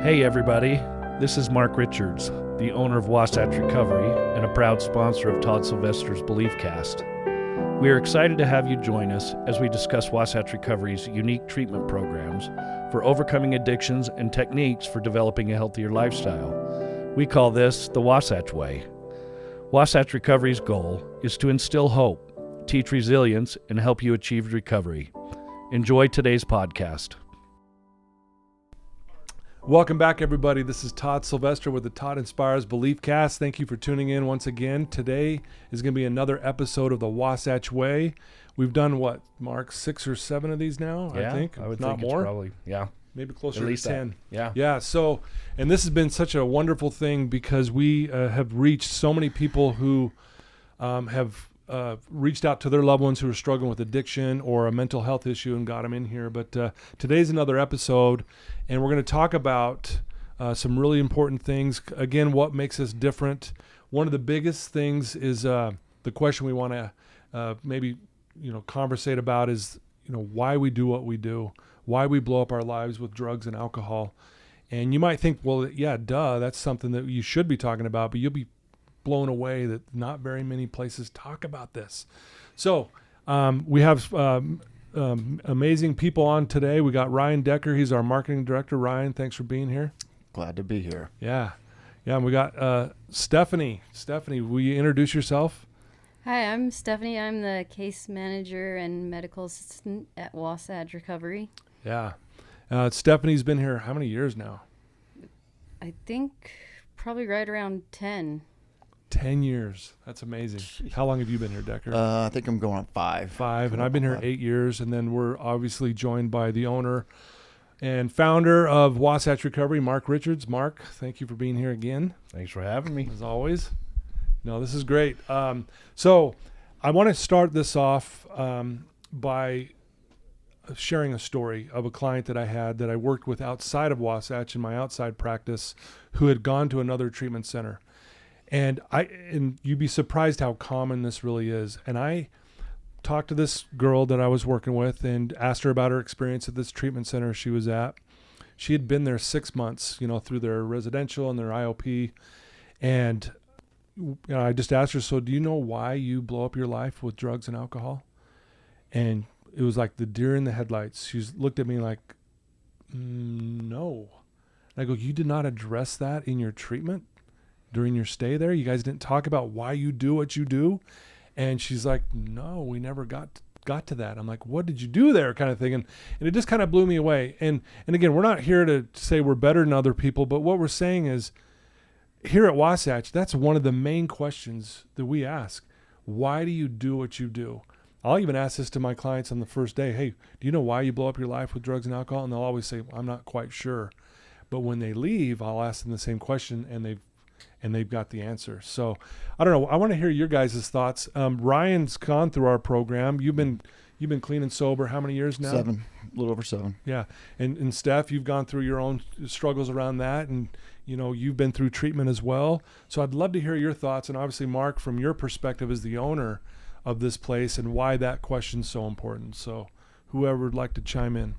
Hey everybody, this is Mark Richards, the owner of Wasatch Recovery and a proud sponsor of Todd Sylvester's BeliefCast. We are excited to have you join us as we discuss Wasatch Recovery's unique treatment programs for overcoming addictions and techniques for developing a healthier lifestyle. We call this the Wasatch Way. Wasatch Recovery's goal is to instill hope, teach resilience, and help you achieve recovery. Enjoy today's podcast. Welcome back, everybody. This is Todd Sylvester with the Todd Inspires BeliefCast. Thank you for tuning in once again. Today is going to be another episode of the Wasatch Way. We've done what, Mark, 6 or 7 of these now? Yeah, I think. I would Not think more. it's probably, yeah. Maybe closer At least to 10. that. Yeah. Yeah. So, and this has been such a wonderful thing because we have reached so many people who have reached out to their loved ones who are struggling with addiction or a mental health issue and got them in here. But today's another episode, and we're going to talk about some really important things. Again, what makes us different. One of the biggest things is the question we want to maybe conversate about is why we do what we do, why we blow up our lives with drugs and alcohol. And you might think, well, yeah, duh, that's something that you should be talking about, but you'll be blown away that not very many places talk about this. So we have amazing people on today. We got Ryan Decker. He's our marketing director. Ryan, thanks for being here. Glad to be here. Yeah. And we got Stephanie. Stephanie, will you introduce yourself? Hi, I'm Stephanie. I'm the case manager and medical assistant at Wasatch Recovery. Yeah. Stephanie's been here how many years now? I think probably right around 10. 10 years. That's amazing. How long have you been here, Decker? I think I'm going on 5. 5, and I've been here 8 years, and then we're obviously joined by the owner and founder of Wasatch Recovery, Mark Richards. Mark, thank you for being here again. Thanks for having me. As always. No, this is great. So I want to start this off by sharing a story of a client that I had that I worked with outside of Wasatch in my outside practice who had gone to another treatment center. And you'd be surprised how common this really is. And I talked to this girl that I was working with and asked her about her experience at this treatment center she was at. She had been there 6 months, through their residential and their IOP. And I just asked her, so do you know why you blow up your life with drugs and alcohol? And it was like the deer in the headlights. She looked at me like, no. And I go, you did not address that in your treatment during your stay there? You guys didn't talk about why you do what you do? And she's like, no, we never got to that. I'm like, what did you do there, kind of thing? And it just kind of blew me away. And again, we're not here to say we're better than other people, but what we're saying is here at Wasatch, that's one of the main questions that we ask. Why do you do what you do? I'll even ask this to my clients on the first day. Hey, do you know why you blow up your life with drugs and alcohol? And they'll always say, I'm not quite sure. But when they leave, I'll ask them the same question, and they've got the answer. So I don't know. I want to hear your guys' thoughts. Ryan's gone through our program. You've been clean and sober how many years now? 7, a little over 7. Yeah. And Steph, you've gone through your own struggles around that, and you've been through treatment as well. So I'd love to hear your thoughts, and obviously, Mark, from your perspective as the owner of this place and why that question's so important. So whoever would like to chime in.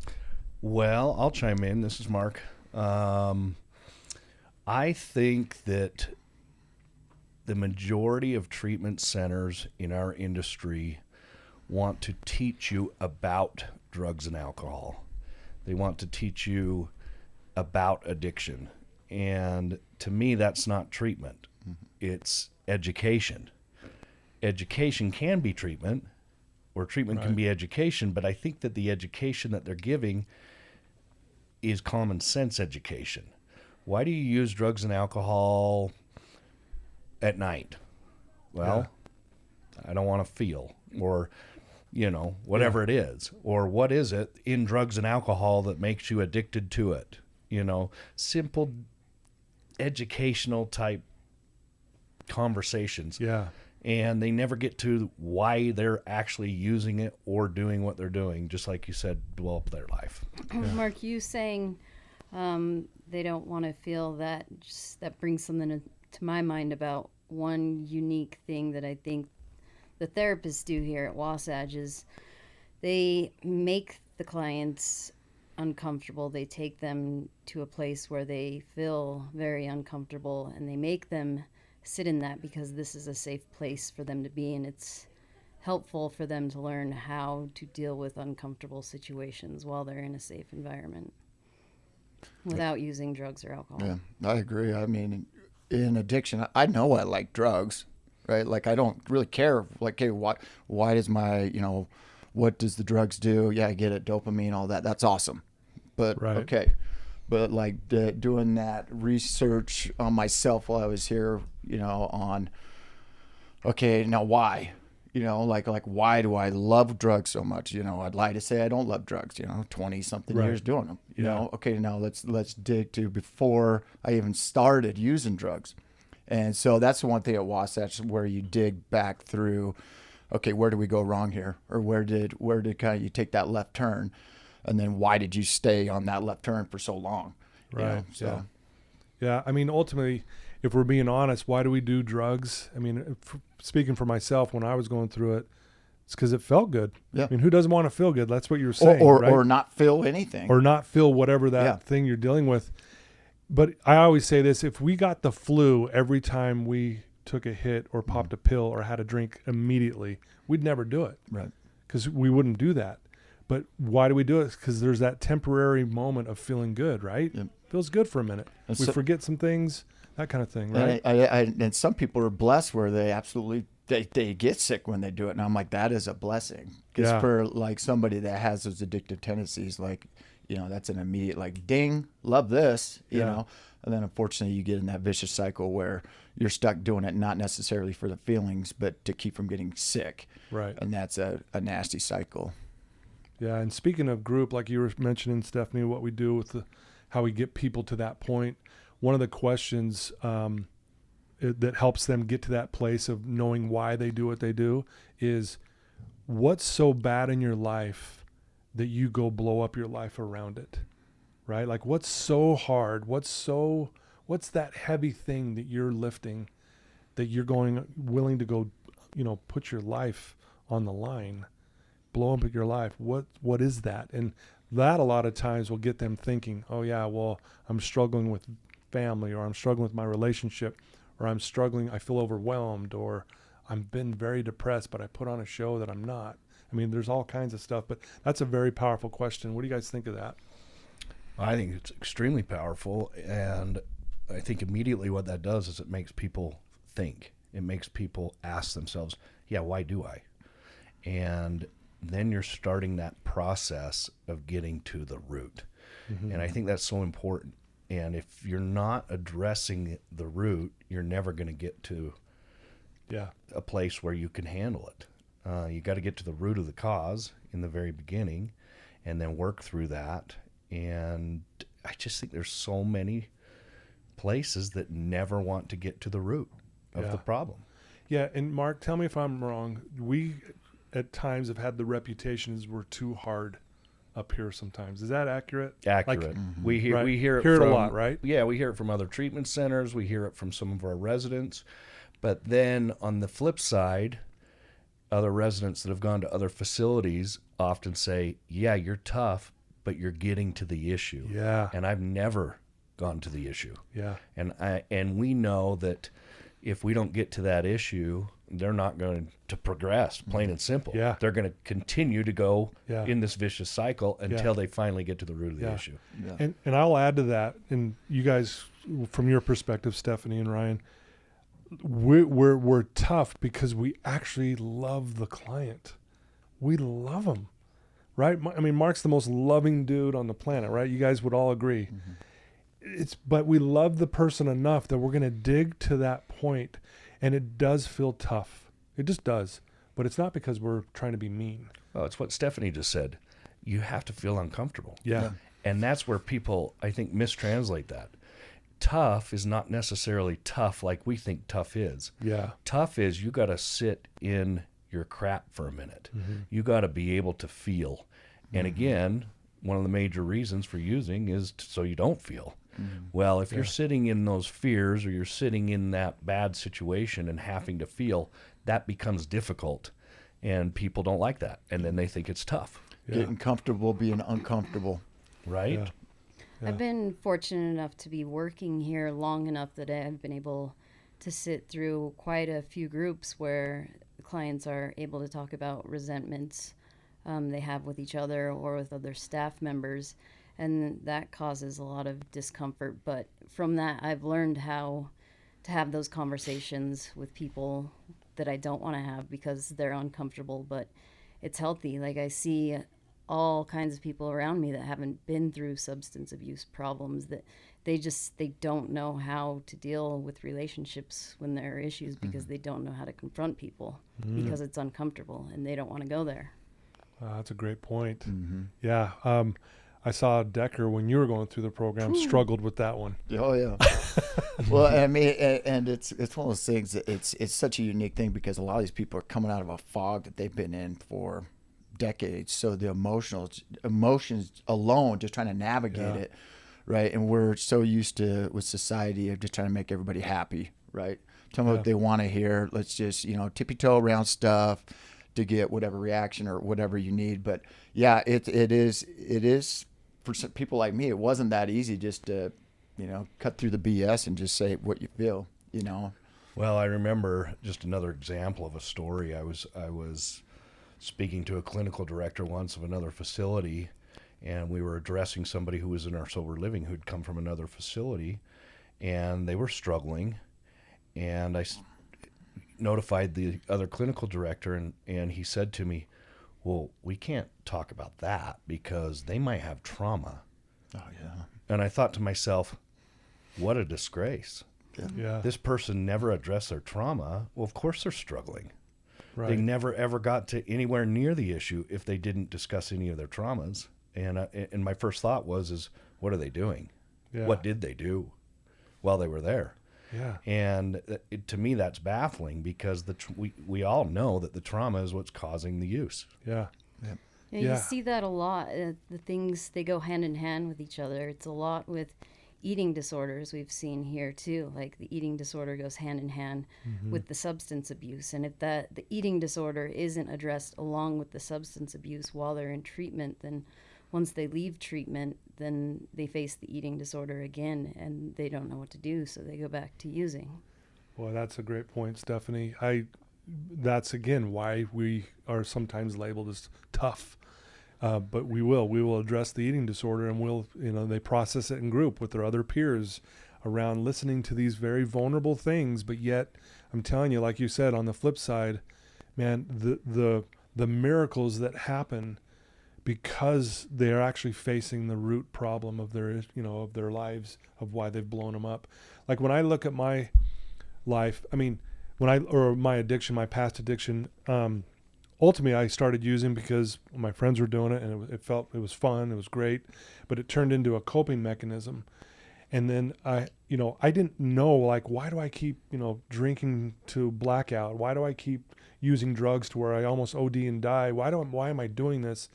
Well, I'll chime in. This is Mark. I think that the majority of treatment centers in our industry want to teach you about drugs and alcohol. They want to teach you about addiction. And to me, that's not treatment. It's education. Education can be treatment, or treatment can be education, but I think that the education that they're giving is common sense education. Why do you use drugs and alcohol at night? Well, I don't want to feel, or, whatever it is. Or what is it in drugs and alcohol that makes you addicted to it? Simple educational type conversations. Yeah. And they never get to why they're actually using it or doing what they're doing, just like you said, blow up their life. Yeah. Mark, you saying they don't want to feel that, just that brings something to my mind about one unique thing that I think the therapists do here at Wasatch is they make the clients uncomfortable, they take them to a place where they feel very uncomfortable, and they make them sit in that because this is a safe place for them to be, and it's helpful for them to learn how to deal with uncomfortable situations while they're in a safe environment without using drugs or alcohol. Yeah, I agree. I mean, in addiction, I know I like drugs, right? Like, I don't really care. Like, hey, why does my, what does the drugs do? Yeah, I get it, dopamine, all that. That's awesome. But, Right. okay. But, like, doing that research on myself while I was here, on, okay, now why? Like why do I love drugs so much? I'd lie to say I don't love drugs, 20 something Right. years doing them, Yeah. Okay, now let's dig to before I even started using drugs. And so that's the one thing at Wasatch where you dig back through, okay, where did we go wrong here? Or where did kind of you take that left turn? And then why did you stay on that left turn for so long? Right. So Yeah. I mean, ultimately, if we're being honest, why do we do drugs? I mean, speaking for myself, when I was going through it, it's because it felt good. Yeah. I mean, who doesn't want to feel good? That's what you were saying, or right? or not feel anything. Or not feel whatever that Yeah. thing you're dealing with. But I always say this, if we got the flu every time we took a hit or popped a pill or had a drink immediately, we'd never do it Right. because we wouldn't do that. But why do we do it? Because there's that temporary moment of feeling good, right? Yep. Feels good for a minute. And We so- forget some things, that kind of thing, right? And some people are blessed where they absolutely they get sick when they do it, and I'm like, that is a blessing. Because Yeah. for like somebody that has those addictive tendencies, like that's an immediate like ding, love this, you Yeah. know. And then unfortunately you get in that vicious cycle where you're stuck doing it not necessarily for the feelings, but to keep from getting sick. Right. And that's a nasty cycle. Yeah, and speaking of group, like you were mentioning, Stephanie, what we do with how we get people to that point, one of the questions that helps them get to that place of knowing why they do what they do is, what's so bad in your life that you go blow up your life around it, right? Like, what's so hard? What's that heavy thing that you're lifting that you're willing to go, put your life on the line? Blow up at your life. What is that? And that a lot of times will get them thinking, oh yeah, well, I'm struggling with family, or I'm struggling with my relationship, or I feel overwhelmed, or I've been very depressed, but I put on a show that I'm not. I mean, there's all kinds of stuff, but that's a very powerful question. What do you guys think of that? I think it's extremely powerful, and I think immediately what that does is it makes people think. It makes people ask themselves, yeah, why do I? And then you're starting that process of getting to the root. Mm-hmm. And I think that's so important. And if you're not addressing the root, you're never going to get to Yeah. a place where you can handle it. You got to get to the root of the cause in the very beginning and then work through that. And I just think there's so many places that never want to get to the root of Yeah. the problem. Yeah, and Mark, tell me if I'm wrong. We at times have had the reputation as we're too hard up here sometimes. Is that accurate? Accurate. Like, We hear right. we hear it Hear it a from, lot, right? Yeah, we hear it from other treatment centers. We hear it from some of our residents. But then on the flip side, other residents that have gone to other facilities often say, yeah, you're tough, but you're getting to the issue. Yeah. And I've never gone to the issue. Yeah. And we know that if we don't get to that issue, they're not going to progress, plain and simple. Yeah. They're going to continue to go Yeah. in this vicious cycle until they finally get to the root of the Yeah. issue. Yeah. And I'll add to that, and you guys, from your perspective, Stephanie and Ryan, we're tough because we actually love the client. We love them, right? I mean, Mark's the most loving dude on the planet, right? You guys would all agree. Mm-hmm. But we love the person enough that we're going to dig to that point, and it does feel tough. It just does. But it's not because we're trying to be mean. Well, it's what Stephanie just said. You have to feel uncomfortable. Yeah. And that's where people, I think, mistranslate that. Tough is not necessarily tough like we think tough is. Yeah. Tough is you got to sit in your crap for a minute. Mm-hmm. You got to be able to feel. And again, one of the major reasons for using is so you don't feel. Mm-hmm. Well, if you're sitting in those fears or you're sitting in that bad situation and having to feel, that becomes difficult. And people don't like that. And then they think it's tough. Yeah. Getting comfortable being uncomfortable. right? Yeah. Yeah. I've been fortunate enough to be working here long enough that I've been able to sit through quite a few groups where clients are able to talk about resentments they have with each other or with other staff members, and that causes a lot of discomfort. But from that, I've learned how to have those conversations with people that I don't want to have because they're uncomfortable, but it's healthy. Like, I see all kinds of people around me that haven't been through substance abuse problems, that they don't know how to deal with relationships when there are issues because they don't know how to confront people because it's uncomfortable and they don't want to go there. That's a great point. Mm-hmm. Yeah. I saw Decker when you were going through the program struggled with that one. Oh yeah. Well, I mean, and it's one of those things that it's such a unique thing because a lot of these people are coming out of a fog that they've been in for decades. So the emotions alone, just trying to navigate it, right? And we're so used to with society of just trying to make everybody happy, right? Tell them what they want to hear. Let's just tippy toe around stuff to get whatever reaction or whatever you need. But yeah, it is for some people like me. It wasn't that easy just to cut through the BS and just say what you feel. Well, I remember just another example of a story. I was speaking to a clinical director once of another facility, and we were addressing somebody who was in our sober living who'd come from another facility, and they were struggling, and I notified the other clinical director, and he said to me, well, we can't talk about that because they might have trauma. Oh yeah. And I thought to myself, what a disgrace. Yeah. This person never addressed their trauma. Well, of course they're struggling. Right. They never ever got to anywhere near the issue if they didn't discuss any of their traumas. And my first thought was, what are they doing? Yeah. What did they do while they were there? Yeah. And to me, that's baffling because we all know that the trauma is what's causing the use. Yeah. Yeah, Yeah. you see that a lot. The things, they go hand in hand with each other. It's a lot with eating disorders we've seen here too. Like, the eating disorder goes hand in hand with the substance abuse. And if the eating disorder isn't addressed along with the substance abuse while they're in treatment, then once they leave treatment, then they face the eating disorder again and they don't know what to do. So they go back to using. Well, that's a great point, Stephanie. That's again why we are sometimes labeled as tough. But we will address the eating disorder, and they process it in group with their other peers around listening to these very vulnerable things. But yet, I'm telling you, like you said, on the flip side, man, the miracles that happen because they're actually facing the root problem of their lives, of why they've blown them up. Like, when I look at my life, I mean, my addiction, my past addiction, ultimately I started using because my friends were doing it, and it was fun, it was great, but it turned into a coping mechanism. And then I didn't know, like, why do I keep, drinking to blackout? Why do I keep using drugs to where I almost OD and die? Why am I doing this?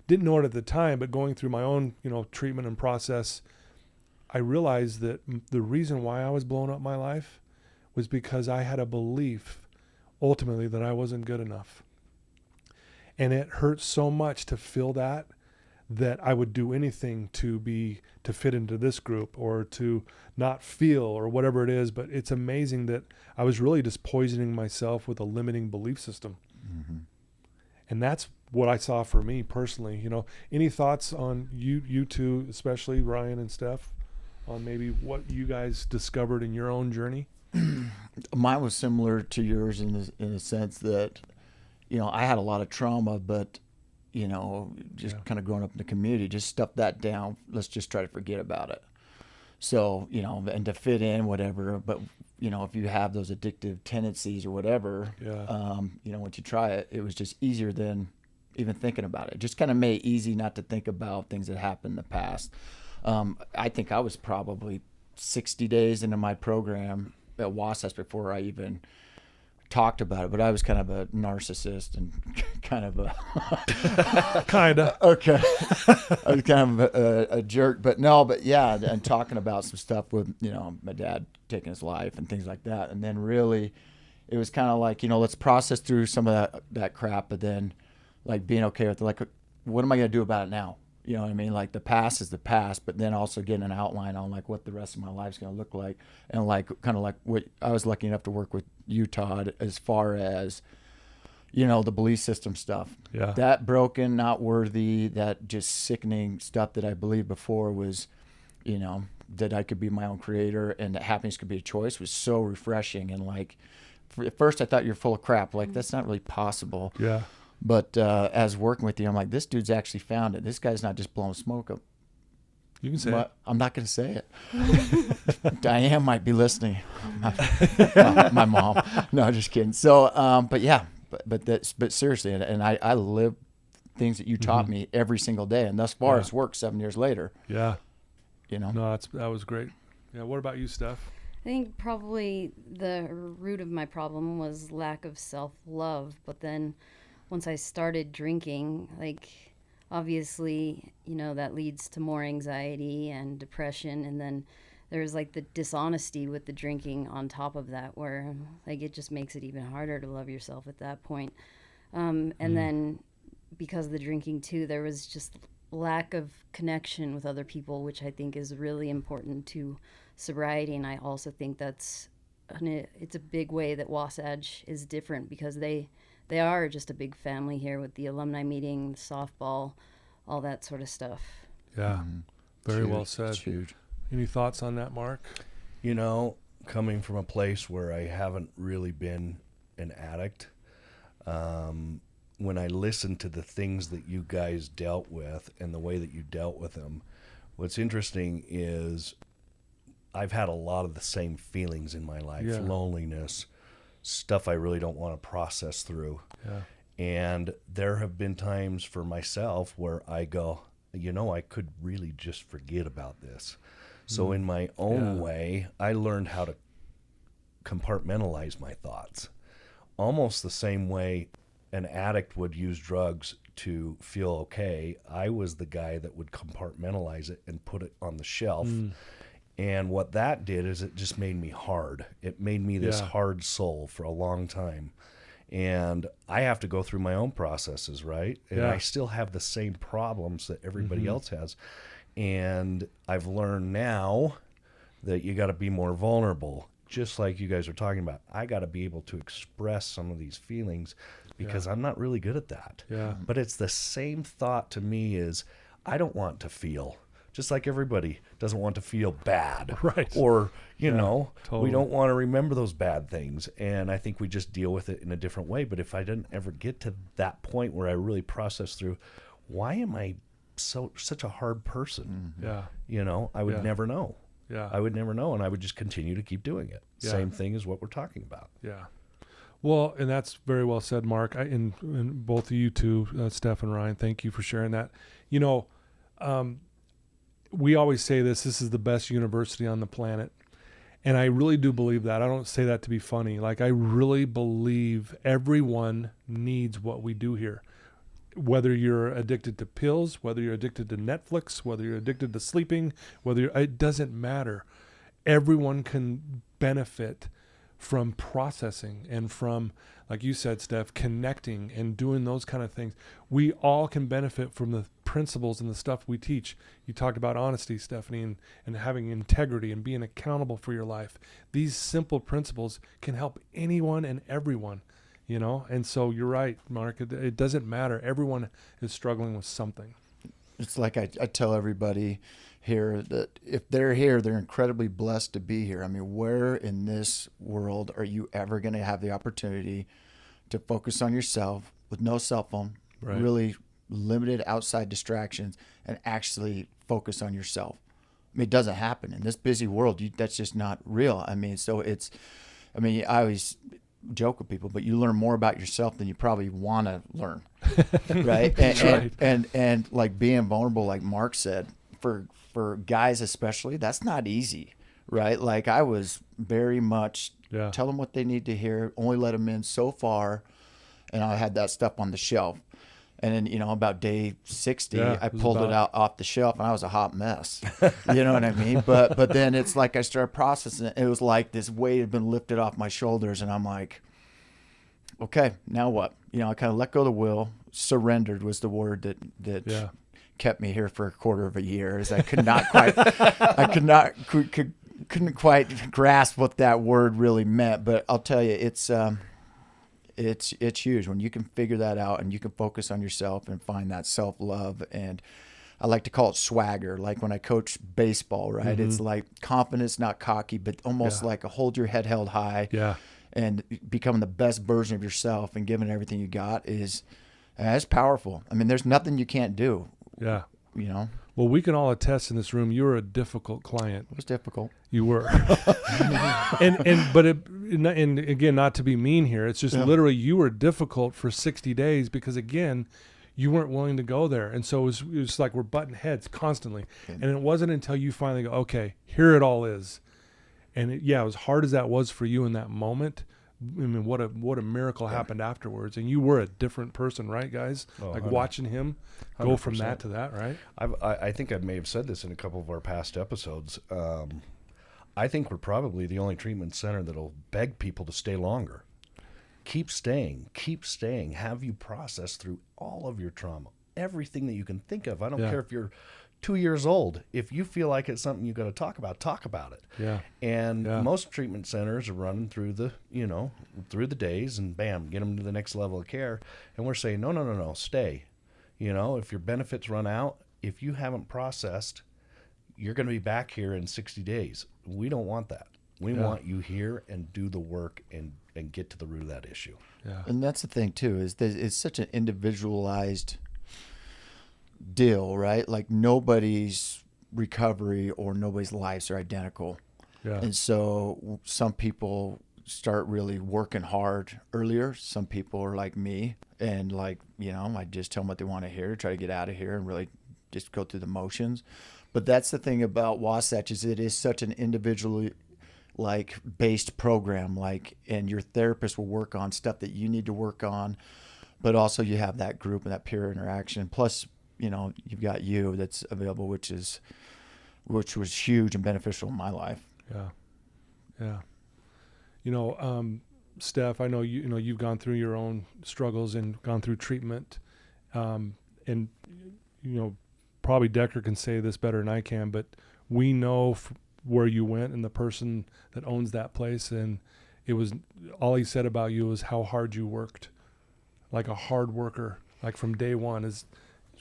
Didn't know it at the time, but going through my own, treatment and process, I realized that the reason why I was blowing up my life was because I had a belief ultimately that I wasn't good enough. And it hurt so much to feel that I would do anything to fit into this group or to not feel or whatever it is. But it's amazing that I was really just poisoning myself with a limiting belief system. Mm-hmm. And that's what I saw for me personally. Any thoughts on you two, especially Ryan and Steph, on maybe what you guys discovered in your own journey? Mine was similar to yours in the sense that, I had a lot of trauma, but, kind of growing up in the community, just stuff that down. Let's just try to forget about it. So, and to fit in, whatever. But, if you have those addictive tendencies or whatever, once you try it, it was just easier than even thinking about it. Just kind of made it easy not to think about things that happened in the past. I think I was probably 60 days into my program at Wasatch before I even talked about it, but I was kind of a narcissist and kind of okay. I was kind of a jerk, but yeah, and talking about some stuff with, my dad taking his life and things like that. And then really it was kind of like, let's process through some of that crap, but then like being okay with it, like, what am I going to do about it now? You know what I mean? Like the past is the past, but then also getting an outline on like what the rest of my life's going to look like. And like kind of like what I was lucky enough to work with you, Todd, as far as, you know, the belief system stuff. Yeah. That broken, not worthy, that just sickening stuff that I believed before was, you know, that I could be my own creator and that happiness could be a choice was so refreshing. And like, at first I thought you're full of crap. Like, that's not really possible. Yeah. But as working with you, I'm like, this dude's actually found it. This guy's not just blowing smoke up. You can say But it. I'm not going to say it. Diane might be listening. My mom. No, just kidding. So, but yeah, but seriously, and I live things that you taught me every single day, and thus far it's worked 7 years later. Yeah. You know. No, that was great. Yeah. What about you, Steph? I think probably the root of my problem was lack of self-love. But then once I started drinking, like, obviously, you know, that leads to more anxiety and depression. And then there's like the dishonesty with the drinking on top of that, where like it just makes it even harder to love yourself at that point. And then because of the drinking too, there was just lack of connection with other people, which I think is really important to sobriety. And I also think it's a big way that Wasatch is different, because they are just a big family here with the alumni meeting, the softball, all that sort of stuff. Yeah. Very Huge. well said. It's huge. Any thoughts on that, Mark? You know, coming from a place where I haven't really been an addict, when I listen to the things that you guys dealt with and the way that you dealt with them, what's interesting is I've had a lot of the same feelings in my life, loneliness, stuff I really don't want to process through. Yeah. And there have been times for myself where I go, you know, I could really just forget about this. So in my own way, I learned how to compartmentalize my thoughts. Almost the same way an addict would use drugs to feel okay, I was the guy that would compartmentalize it and put it on the shelf. And what that did is it just made me hard. It made me this hard soul for a long time. And I have to go through my own processes, right? And I still have the same problems that everybody else has. And I've learned now that you got to be more vulnerable, just like you guys are talking about. I got to be able to express some of these feelings because I'm not really good at that. Yeah. But it's the same thought to me is I don't want to feel, just like everybody doesn't want to feel bad. Right. Or, you know, totally. we don't want to remember those bad things. And I think we just deal with it in a different way. But if I didn't ever get to that point where I really process through, why am I such a hard person? Yeah. You know, I would never know. Yeah. I would never know, and I would just continue to keep doing it. Yeah. Same thing as what we're talking about. Yeah. Well, and that's very well said, Mark. And both of you two, Steph and Ryan, thank you for sharing that. You know, we always say this is the best university on the planet. And I really do believe that. I don't say that to be funny. Like, I really believe everyone needs what we do here. Whether you're addicted to pills, whether you're addicted to Netflix, whether you're addicted to sleeping, it doesn't matter. Everyone can benefit from processing and from, like you said, Steph, connecting and doing those kind of things. We all can benefit from the principles and the stuff we teach. You talked about honesty, Stephanie, and having integrity and being accountable for your life. These simple principles can help anyone and everyone. You know, and so you're right, Mark. It doesn't matter. Everyone is struggling with something. It's like I tell everybody here that if they're here, they're incredibly blessed to be here. I mean, where in this world are you ever going to have the opportunity to focus on yourself with no cell phone, really limited outside distractions, and actually focus on yourself? I mean, it doesn't happen in this busy world. That's just not real. I mean, I always joke with people, but you learn more about yourself than you probably want to learn, right? And like being vulnerable, like Mark said, for guys especially, that's not easy, right? Like I was very much tell them what they need to hear, only let them in so far, and I had that stuff on the shelf. And then, you know, about day 60, I pulled it out off the shelf, and I was a hot mess. You know what I mean? But then it's like I started processing it. It was like this weight had been lifted off my shoulders, and I'm like, okay, now what? You know, I kind of let go of the will. Surrendered was the word that kept me here for a quarter of a year, is I couldn't quite grasp what that word really meant. But I'll tell you, it's huge when you can figure that out and you can focus on yourself and find that self-love. And I like to call it swagger. Like when I coach baseball, right? It's like confidence, not cocky, but almost like a hold your head held high. Yeah. And becoming the best version of yourself and giving everything you got is powerful. I mean, there's nothing you can't do. Yeah. You know? Well, we can all attest in this room, you were a difficult client. It was difficult. You were. and again, not to be mean here, it's just literally you were difficult for 60 days because, again, you weren't willing to go there. And so it was like we're butting heads constantly. And it wasn't until you finally go, okay, here it all is. And as hard as that was for you in that moment, I mean, what a miracle happened afterwards. And you were a different person, right, guys? Like 100%. Watching him go from that to that, right? I think I may have said this in a couple of our past episodes. I think we're probably the only treatment center that'll beg people to stay longer. Keep staying. Have you process through all of your trauma, everything that you can think of. I don't care if you're 2 years old. If you feel like it's something you got to talk about it. Yeah. And most treatment centers are running through the days and bam, get them to the next level of care. And we're saying, no, stay. If your benefits run out, if you haven't processed, you're going to be back here in 60 days. We don't want that. We want you here and do the work and get to the root of that issue. Yeah. And that's the thing too, is that it's such an individualized deal, right? Like nobody's recovery or nobody's lives are identical. Yeah. And so some people start really working hard earlier. Some people are like me and I just tell them what they want to hear, try to get out of here and really just go through the motions. But that's the thing about Wasatch is it is such an individually based program, and your therapist will work on stuff that you need to work on, but also you have that group and that peer interaction. Plus, you've got you that's available, which was huge and beneficial in my life. Yeah. Steph, I know you've gone through your own struggles and gone through treatment, and probably Decker can say this better than I can, but we know where you went and the person that owns that place, and it was all he said about you was how hard you worked, like a hard worker, like from day one.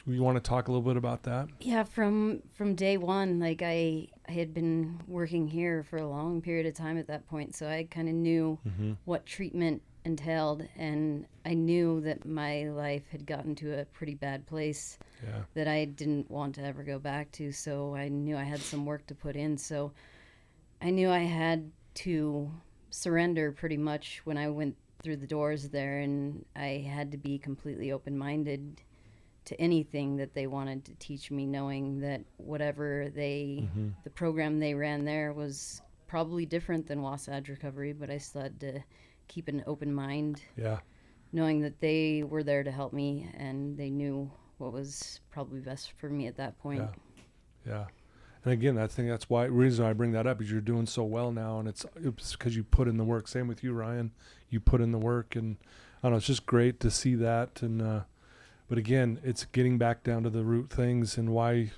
You want to talk a little bit about that? Yeah, from day one, I had been working here for a long period of time at that point, so I kind of knew what treatment entailed, and I knew that my life had gotten to a pretty bad place that I didn't want to ever go back to, so I knew I had some work to put in. So I knew I had to surrender pretty much when I went through the doors there, and I had to be completely open-minded to anything that they wanted to teach me, knowing that whatever the program they ran there was probably different than Wasatch Recovery, but I still had to keep an open mind, knowing that they were there to help me and they knew what was probably best for me at that point. Yeah. And again, I think that's why reason I bring that up is you're doing so well now, and it's because you put in the work. Same with you, Ryan. You put in the work, and I don't know, it's just great to see that. And but again, it's getting back down to the root things, and why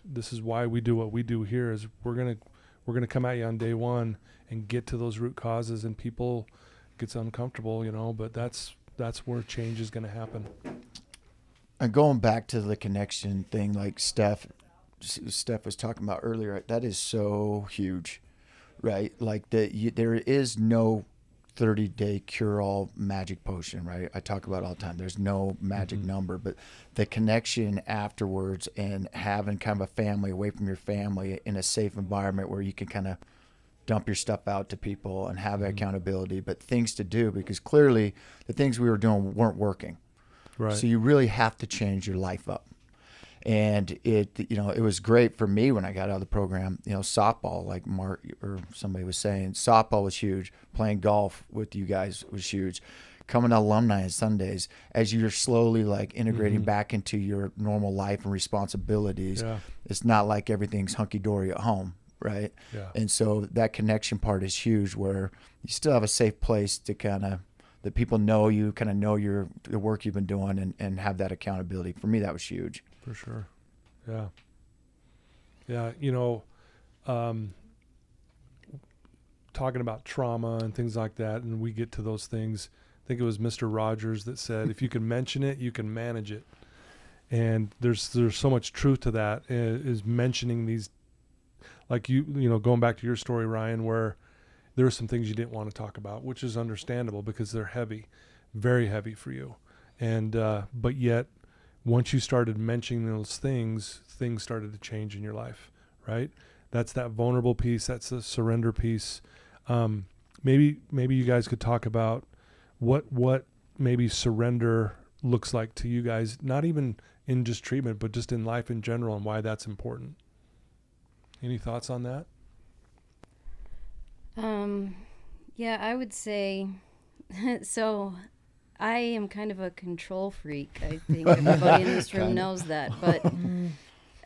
we do what we do here is we're gonna come at you on day one and get to those root causes, and people gets uncomfortable, but that's where change is going to happen. And going back to the connection thing, like Steph was talking about earlier, that is so huge, right? Like there is no 30-day cure-all magic potion, right? I talk about it all the time. There's no magic number, but the connection afterwards and having kind of a family away from your family in a safe environment where you can kind of dump your stuff out to people and have accountability, but things to do, because clearly the things we were doing weren't working. Right. So you really have to change your life up. And it was great for me when I got out of the program. Softball, like Mark or somebody was saying, softball was huge. Playing golf with you guys was huge. Coming to alumni on Sundays, as you're slowly integrating back into your normal life and responsibilities. Yeah. It's not like everything's hunky-dory at home, right? Yeah. And so that connection part is huge, where you still have a safe place to that people know you, know the work you've been doing, and have that accountability. For me, that was huge. For sure. Yeah. Yeah. You know, talking about trauma and things like that, and we get to those things. I think it was Mr. Rogers that said, if you can mention it, you can manage it. And there's so much truth to that, is mentioning these, like you know, going back to your story, Ryan, where there are some things you didn't want to talk about, which is understandable because they're heavy, very heavy for you. And, but yet once you started mentioning those things started to change in your life, right? That's that vulnerable piece. That's the surrender piece. Maybe you guys could talk about what maybe surrender looks like to you guys, not even in just treatment, but just in life in general, and why that's important. Any thoughts on that? Yeah, I would say, so I am kind of a control freak. I think everybody in this room knows that, but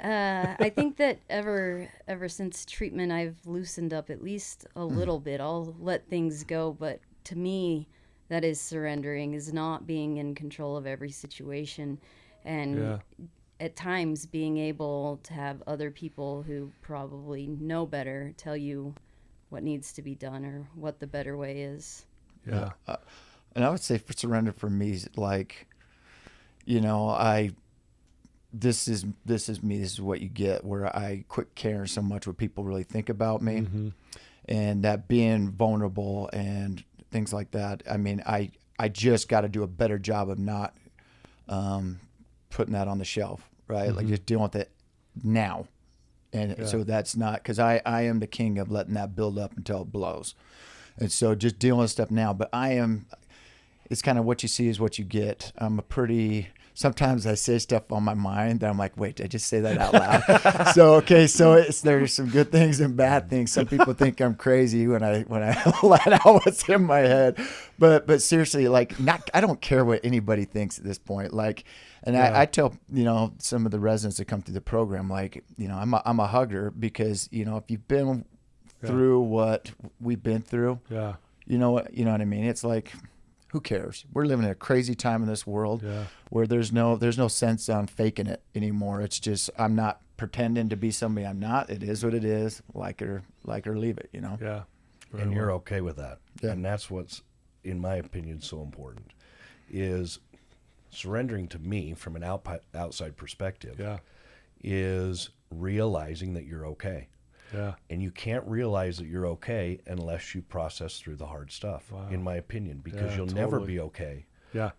I think that ever since treatment, I've loosened up at least a little bit. I'll let things go, but to me, that is surrendering, is not being in control of every situation, and at times being able to have other people who probably know better tell you what needs to be done or what the better way is. Yeah. And I would say for surrender for me is like, you know, this is me, this is what you get, where I quit caring so much what people really think about me. Mm-hmm. And that being vulnerable and things like that. I mean, I just got to do a better job of not putting that on the shelf, right? Mm-hmm. Like just dealing with it now. And so that's not, because I am the king of letting that build up until it blows. And so just dealing with stuff now. But it's kind of what you see is what you get. Sometimes I say stuff on my mind that I'm like, wait, did I just say that out loud? So there's some good things and bad things. Some people think I'm crazy when I let out what's in my head. But seriously, like, I don't care what anybody thinks at this point. Like, and I tell, you know, some of the residents that come through the program, like, you know, I'm a hugger because, you know, if you've been through what we've been through, you know what I mean? It's like, who cares? We're living in a crazy time in this world where there's no sense on faking it anymore. It's just, I'm not pretending to be somebody I'm not. It is what it is. Like it or leave it, you know? Yeah. And you're okay with that. Yeah. And that's what's, in my opinion, so important, is surrendering to me from an outside perspective is realizing that you're okay. Yeah. And you can't realize that you're okay unless you process through the hard stuff, in my opinion, because you'll never be okay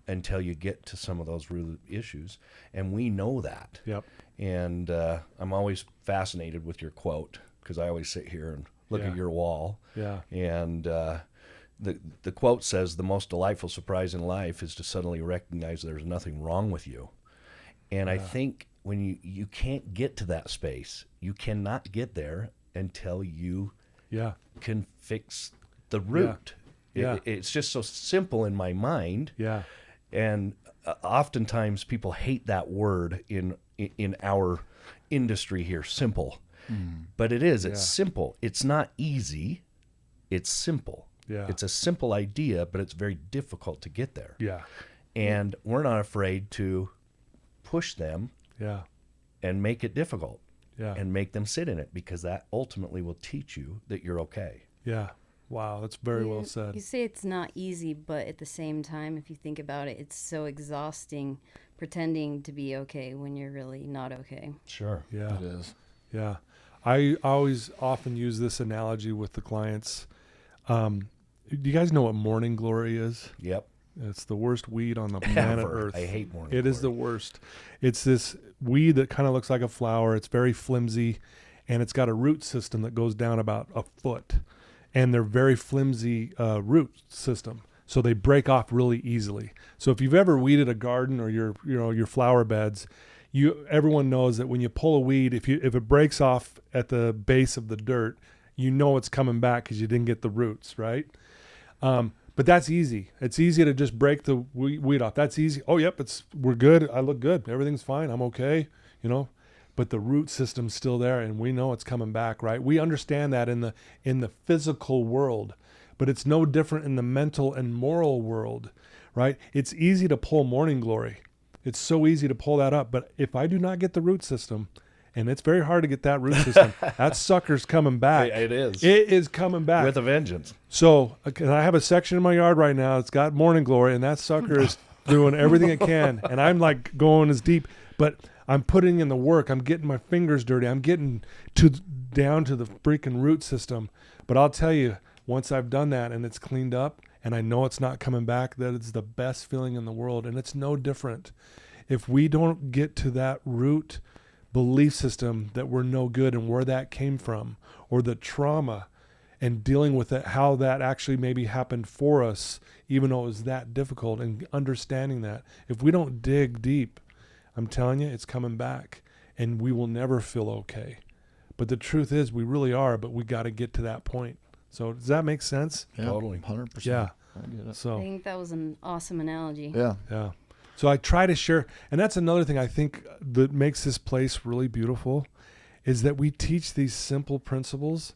until you get to some of those real issues. And we know that. Yep. And I'm always fascinated with your quote, because I always sit here and look at your wall. Yeah. And the quote says, "The most delightful surprise in life is to suddenly recognize there's nothing wrong with you." And I think when you can't get to that space, you cannot get there until you can fix the root. It's just so simple in my mind. Yeah. And oftentimes people hate that word in our industry here, simple. But it's simple. It's not easy. It's simple. Yeah. It's a simple idea, but it's very difficult to get there. Yeah. And we're not afraid to push them and make it difficult. And make them sit in it, because that ultimately will teach you that you're okay. Yeah. Wow, that's very well said. You say it's not easy, but at the same time, if you think about it, it's so exhausting pretending to be okay when you're really not okay. Sure. Yeah. It is. Yeah. I always often use this analogy with the clients. Do you guys know what morning glory is? Yep. It's the worst weed on the planet Earth. I hate morning glory. It is the worst. It's this weed that kind of looks like a flower. It's very flimsy, and it's got a root system that goes down about a foot. And they're very flimsy root system, so they break off really easily. So if you've ever weeded a garden or your flower beds, everyone knows that when you pull a weed, if it breaks off at the base of the dirt, you know it's coming back because you didn't get the roots, right? But that's easy. It's easy to just break the weed off. That's easy. Oh, yep, we're good. I look good. Everything's fine. I'm okay, you know. But the root system's still there, and we know it's coming back, right? We understand that in the physical world, but it's no different in the mental and moral world, right? It's easy to pull morning glory. It's so easy to pull that up. But if I do not get the root system, And it's very hard to get that root system. That sucker's coming back. It is. It is coming back. With a vengeance. So I have a section in my yard right now. It's got morning glory, and that sucker is doing everything it can. And I'm like going as deep, but I'm putting in the work. I'm getting my fingers dirty. I'm getting down to the freaking root system. But I'll tell you, once I've done that and it's cleaned up and I know it's not coming back, that it's the best feeling in the world. And it's no different. If we don't get to that root belief system that we're no good and where that came from, or the trauma and dealing with it, how that actually maybe happened for us, even though it was that difficult, and understanding that, if we don't dig deep, I'm telling you, it's coming back and we will never feel okay. But the truth is we really are, but we got to get to that point. So does that make sense? Yeah, Totally. 100%. Yeah. I get it. I So, think that was an awesome analogy. Yeah. yeah. So I try to share, and that's another thing I think that makes this place really beautiful, is that we teach these simple principles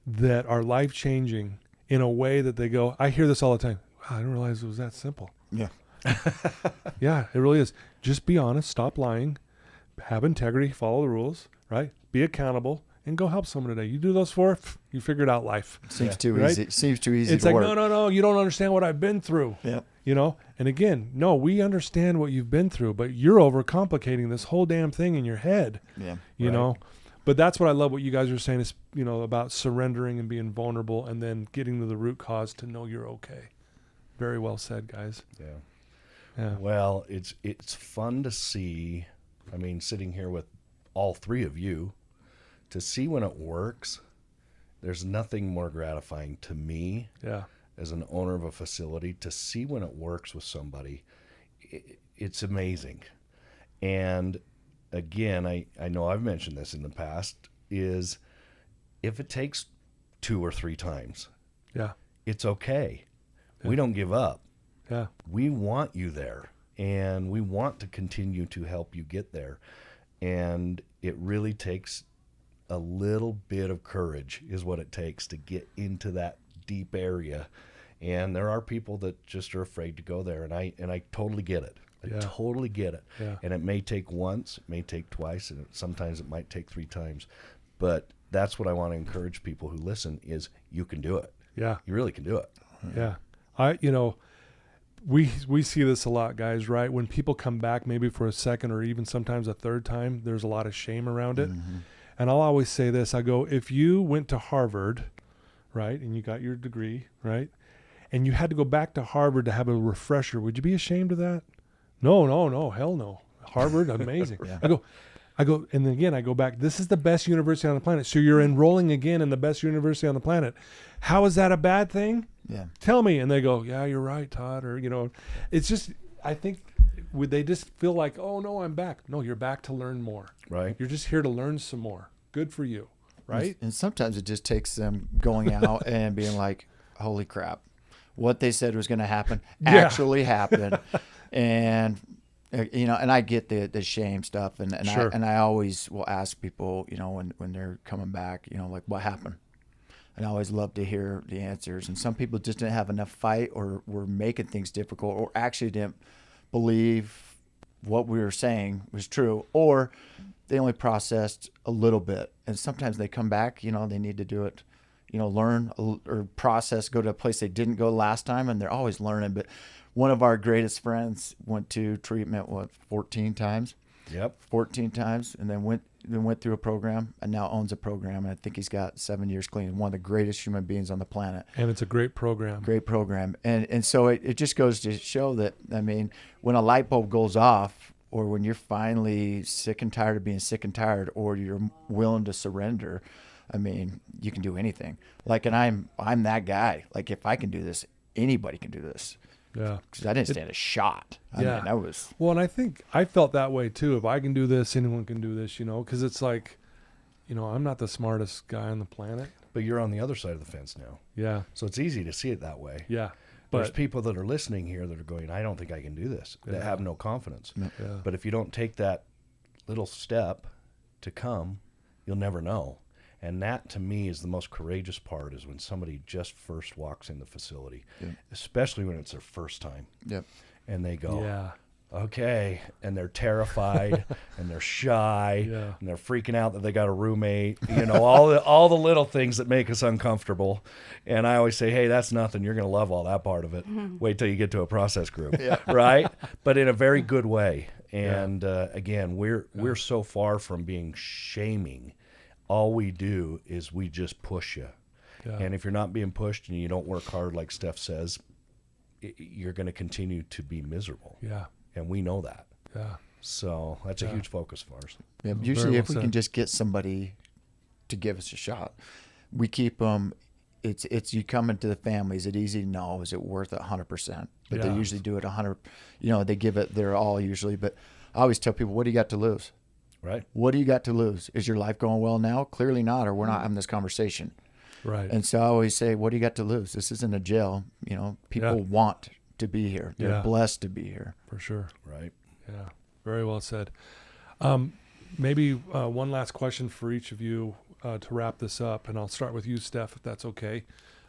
that are life-changing in a way that they go, I hear this all the time. Wow, I didn't realize it was that simple. Yeah. Yeah, it really is. Just be honest, stop lying, have integrity, follow the rules, right? Be accountable, and go help someone today. You do those four, you figured out life. Seems too Right? easy. Seems too easy It's to like, work. no, you don't understand what I've been through. Yeah. You know, and again, no, we understand what you've been through, but you're overcomplicating this whole damn thing in your head, Yeah. you Right. know. But that's what I love what you guys are saying is, you know, about surrendering and being vulnerable and then getting to the root cause to know you're okay. Very well said, guys. Yeah. Yeah. Well, it's fun to see. I mean, sitting here with all three of you, to see when it works. There's nothing more gratifying to me Yeah. as an owner of a facility to see when it works with somebody. It's amazing. And again, I know I've mentioned this in the past, is if it takes 2 or 3 times, Yeah. it's okay. We don't give up. Yeah. We want you there, and we want to continue to help you get there. And it really takes a little bit of courage is what it takes to get into that deep area. And there are people that just are afraid to go there, and I totally get it. I totally get it. Yeah. And it may take once, it may take twice, and sometimes it might take 3 times. But that's what I want to encourage people who listen is you can do it. Yeah. You really can do it. Yeah. You know, we see this a lot, guys, right? When people come back maybe for a second or even sometimes a third time, there's a lot of shame around it. Mm-hmm. And I'll always say this. I go, if you went to Harvard, right, and you got your degree, right, and you had to go back to Harvard to have a refresher, would you be ashamed of that? No, hell no. Harvard, amazing. Yeah. I go, and then again, I go back, this is the best university on the planet. So you're enrolling again in the best university on the planet. How is that a bad thing? Yeah. Tell me. And they go, yeah, you're right, Todd. Or, you know, it's just, I think they just feel like, oh no, I'm back. No, you're back to learn more. Right. You're just here to learn some more. Good for you. Right. And sometimes it just takes them going out and being like, holy crap, what they said was going to happen actually happened. And, you know, and I get the shame stuff. And Sure. I always will ask people, you know, when they're coming back, you know, like what happened? And I always love to hear the answers. And some people just didn't have enough fight or were making things difficult or actually didn't believe what we were saying was true, or they only processed a little bit. And sometimes they come back, you know, they need to do it, you know, learn or process, go to a place they didn't go last time, and they're always learning. But one of our greatest friends went to treatment, 14 times? Yep. 14 times, and then went through a program and now owns a program. And I think he's got 7 years clean. One of the greatest human beings on the planet. And it's a great program. Great program. And so it just goes to show that, I mean, when a light bulb goes off, or when you're finally sick and tired of being sick and tired, or you're willing to surrender, I mean, you can do anything. Like, and I'm that guy. Like, if I can do this, anybody can do this. Yeah. Because I didn't stand a shot. I mean, that was... Well, and I think I felt that way too. If I can do this, anyone can do this, you know, because it's like, you know, I'm not the smartest guy on the planet. But you're on the other side of the fence now. Yeah. So it's easy to see it that way. Yeah. There's But people that are listening here that are going, I don't think I can do this, that have no confidence. yeah. But if you don't take that little step to come, you'll never know. And that, to me, is the most courageous part, is when somebody just first walks in the facility, especially when it's their first time. Yep. And they go, Yeah. okay, and they're terrified and they're shy Yeah. and they're freaking out that they got a roommate, all the little things that make us uncomfortable. And I always say, hey, that's nothing. You're going to love all that part of it. Wait till you get to a process group, right? But in a very good way. And again, we're so far from being shaming. All we do is we just push you. Yeah. And if you're not being pushed and you don't work hard, like Steph says, you're going to continue to be miserable. Yeah. And we know that. Yeah. So that's a huge focus for us. Yeah, Very usually, well if we said. can just get somebody to give us a shot, we keep them. It's you come into the family. Is it easy? No. Is it worth it? 100%. But they Yeah. usually do it 100. They give it their all usually. But I always tell people, what do you got to lose? Right? What do you got to lose? Is your life going well now? Clearly not, or we're not having this conversation. Right. And so I always say, what do you got to lose? This isn't a jail. People Yeah. want to be here. They're Yeah. blessed to be here. For sure. Right. Yeah. Very well said. Maybe one last question for each of you to wrap this up, and I'll start with you, Steph, if that's okay.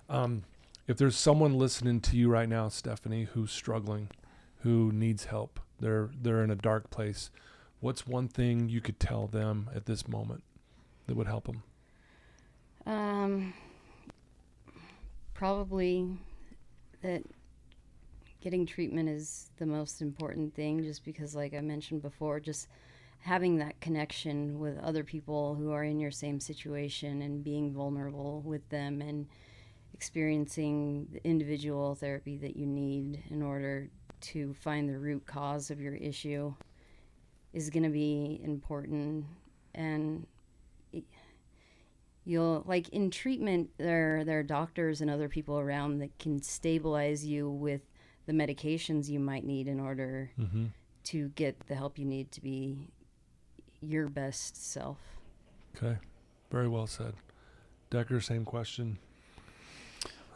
If there's someone listening to you right now, Stephanie, who's struggling, who needs help, they're in a dark place, what's one thing you could tell them at this moment that would help them? Probably that getting treatment is the most important thing, just because, like I mentioned before, just having that connection with other people who are in your same situation and being vulnerable with them and experiencing the individual therapy that you need in order to find the root cause of your issue is going to be important. And you'll, like in treatment, there are doctors and other people around that can stabilize you with the medications you might need in order to get the help you need to be your best self. Okay. Very well said. Decker, same question.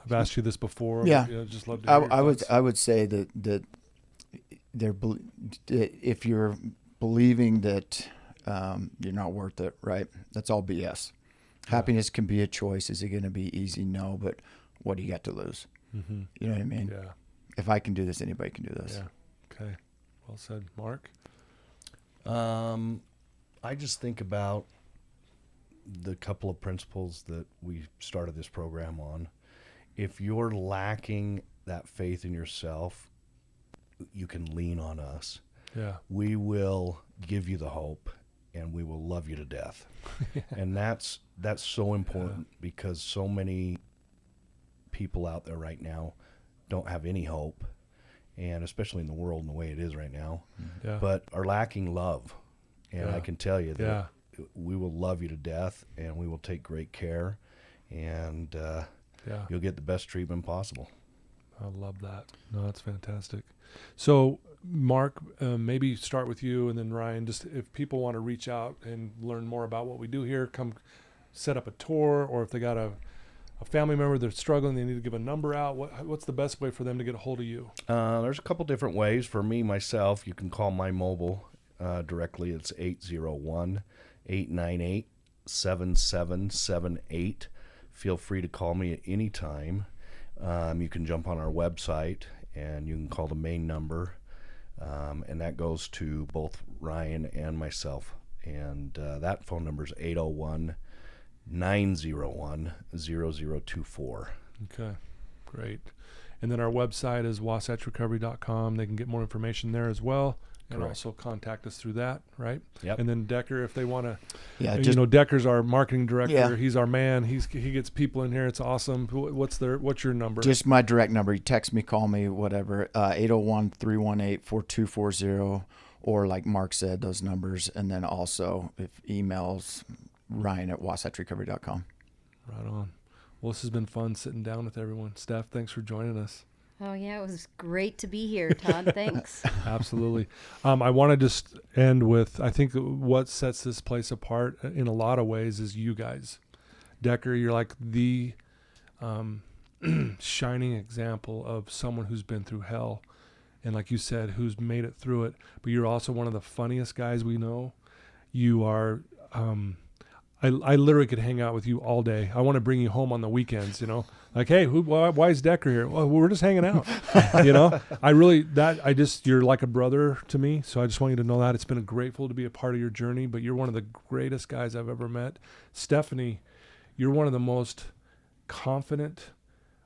I've asked you this before. Yeah. But, just love to hear your thoughts. I would say that if you're believing that you're not worth it, right? That's all BS. Happiness can be a choice. Is it going to be easy? No, but what do you got to lose? Mm-hmm. You know what I mean? Yeah. If I can do this, anybody can do this. Yeah. Okay. Well said. Mark? I just think about the couple of principles that we started this program on. If you're lacking that faith in yourself, you can lean on us. Yeah. We will give you the hope, and we will love you to death. And that's so important because so many people out there right now don't have any hope, and especially in the world and the way it is right now, but are lacking love. And I can tell you that we will love you to death, and we will take great care, and you'll get the best treatment possible. I love that. No, that's fantastic. So, Mark, maybe start with you, and then Ryan. Just if people want to reach out and learn more about what we do here, come set up a tour, or if they got a family member that's struggling, they need to give a number out. What's the best way for them to get a hold of you? There's a couple different ways. For me, myself, you can call my mobile directly. It's 801-898-7778. Feel free to call me at any time. You can jump on our website, and you can call the main number, and that goes to both Ryan and myself. And that phone number is 801-901-0024. Okay, great. And then our website is wasatchrecovery.com. They can get more information there as well. And Correct. also contact us through that, right? Yep. And then Decker, if they want to, just Decker's our marketing director. Yeah. He's our man. He gets people in here. It's awesome. What's your number? just my direct number. You text me, call me, whatever. 801-318-4240, or like Mark said, those numbers. And then also if emails, Ryan@wasatchrecovery.com. Right on. Well, this has been fun sitting down with everyone. Steph, thanks for joining us. Oh, yeah, it was great to be here, Todd. Thanks. Absolutely. I want to just end with, I think what sets this place apart in a lot of ways is you guys. Decker, you're like the shining example of someone who's been through hell. And like you said, who's made it through it. But you're also one of the funniest guys we know. You are, I literally could hang out with you all day. I want to bring you home on the weekends, you know, like, hey, why is Decker here? Well, we're just hanging out, you know. You're like a brother to me, so I just want you to know that. It's been grateful to be a part of your journey, but you're one of the greatest guys I've ever met. Stephanie, you're one of the most confident,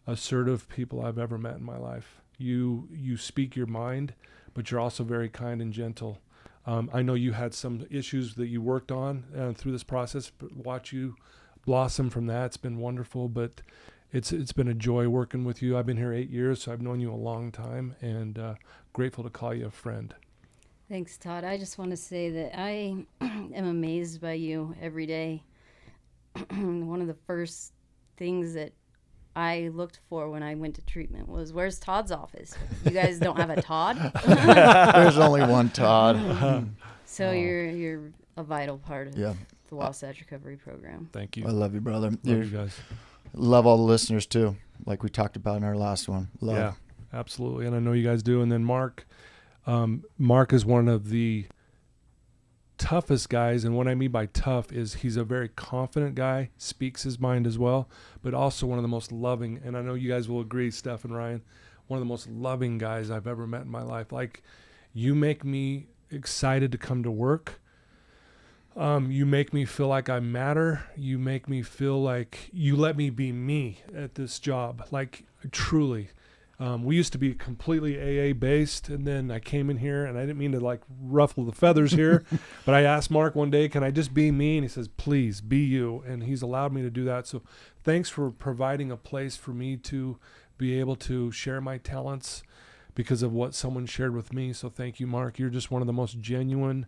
assertive people I've ever met in my life. You speak your mind, but you're also very kind and gentle. I know you had some issues that you worked on through this process, but watch you blossom from that. It's been wonderful, but it's been a joy working with you. I've been here 8 years, so I've known you a long time, and grateful to call you a friend. Thanks, Todd. I just want to say that I am amazed by you every day. One of the first things that I looked for when I went to treatment was, where's Todd's office? You guys don't have a Todd? There's only one Todd. So you're a vital part of Yeah. the Wasatch Recovery program. Thank you. I love you, brother. Love you guys. Love all the listeners too, like we talked about in our last one. Love. Yeah, absolutely. And I know you guys do. And then Mark is one of the toughest guys, and what I mean by tough is he's a very confident guy, speaks his mind as well, but also one of the most loving, and I know you guys will agree, Steph and Ryan, one of the most loving guys I've ever met in my life. Like, you make me excited to come to work. You make me feel like I matter. You make me feel like you let me be me at this job. Like, truly. We used to be completely AA based, and then I came in here, and I didn't mean to like ruffle the feathers here, but I asked Mark one day, can I just be me? And he says, please be you. And he's allowed me to do that. So thanks for providing a place for me to be able to share my talents because of what someone shared with me. So thank you, Mark. You're just one of the most genuine,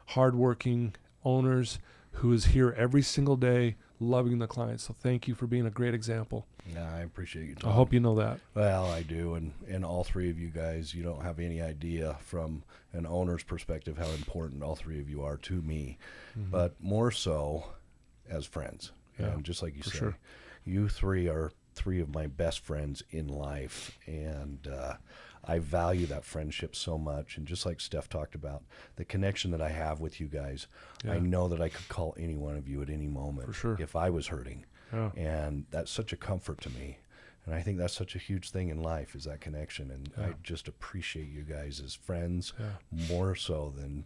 hardworking owners who is here every single day loving the clients. So thank you for being a great example. Yeah, I appreciate you, Tom. I hope you know that. Well, I do, and all three of you guys, you don't have any idea from an owner's perspective how important all three of you are to me, but more so as friends. Yeah, And just like you say, sure. you three are three of my best friends in life, and I value that friendship so much. And just like Steph talked about, the connection that I have with you guys, Yeah. I know that I could call any one of you at any moment For sure. if I was hurting. Yeah. And that's such a comfort to me. And I think that's such a huge thing in life is that connection. And Yeah. I just appreciate you guys as friends Yeah. more so than,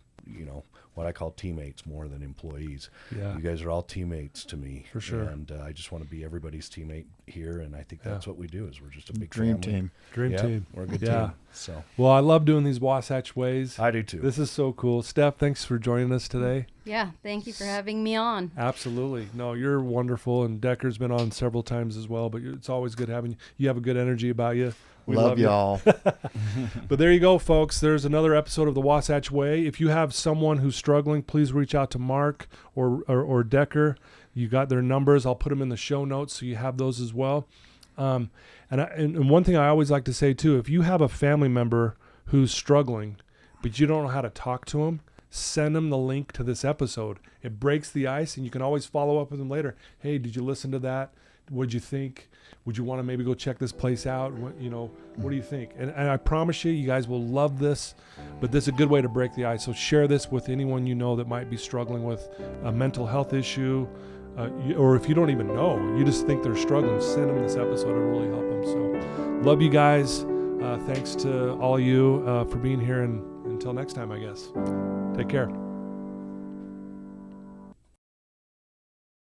what I call teammates more than employees. Yeah. You guys are all teammates to me. For sure. And I just want to be everybody's teammate here. And I think that's what we do is we're just a big Dream family. team. Dream Yeah, team. We're a good Yeah. team. So Well, I love doing these Wasatch Ways. I do too. This is so cool. Steph, thanks for joining us today. Yeah, thank you for having me on. Absolutely. No, you're wonderful. And Decker's been on several times as well, but it's always good having you. You have a good energy about you. We Love you. y'all. But there you go, folks. There's another episode of the Wasatch Way. If you have someone who's struggling, please reach out to Mark or Decker. You got their numbers. I'll put them in the show notes so you have those as well. And one thing I always like to say, too, if you have a family member who's struggling, but you don't know how to talk to them, send them the link to this episode. It breaks the ice, and you can always follow up with them later. Hey, did you listen to that? What'd you think? Would you want to maybe go check this place out? What do you think? And I promise you guys will love this, but this is a good way to break the ice. So share this with anyone you know that might be struggling with a mental health issue, or if you don't even know, you just think they're struggling, send them this episode. It'll really help them. So love you guys. Thanks to all of you for being here, and until next time, I guess. Take care.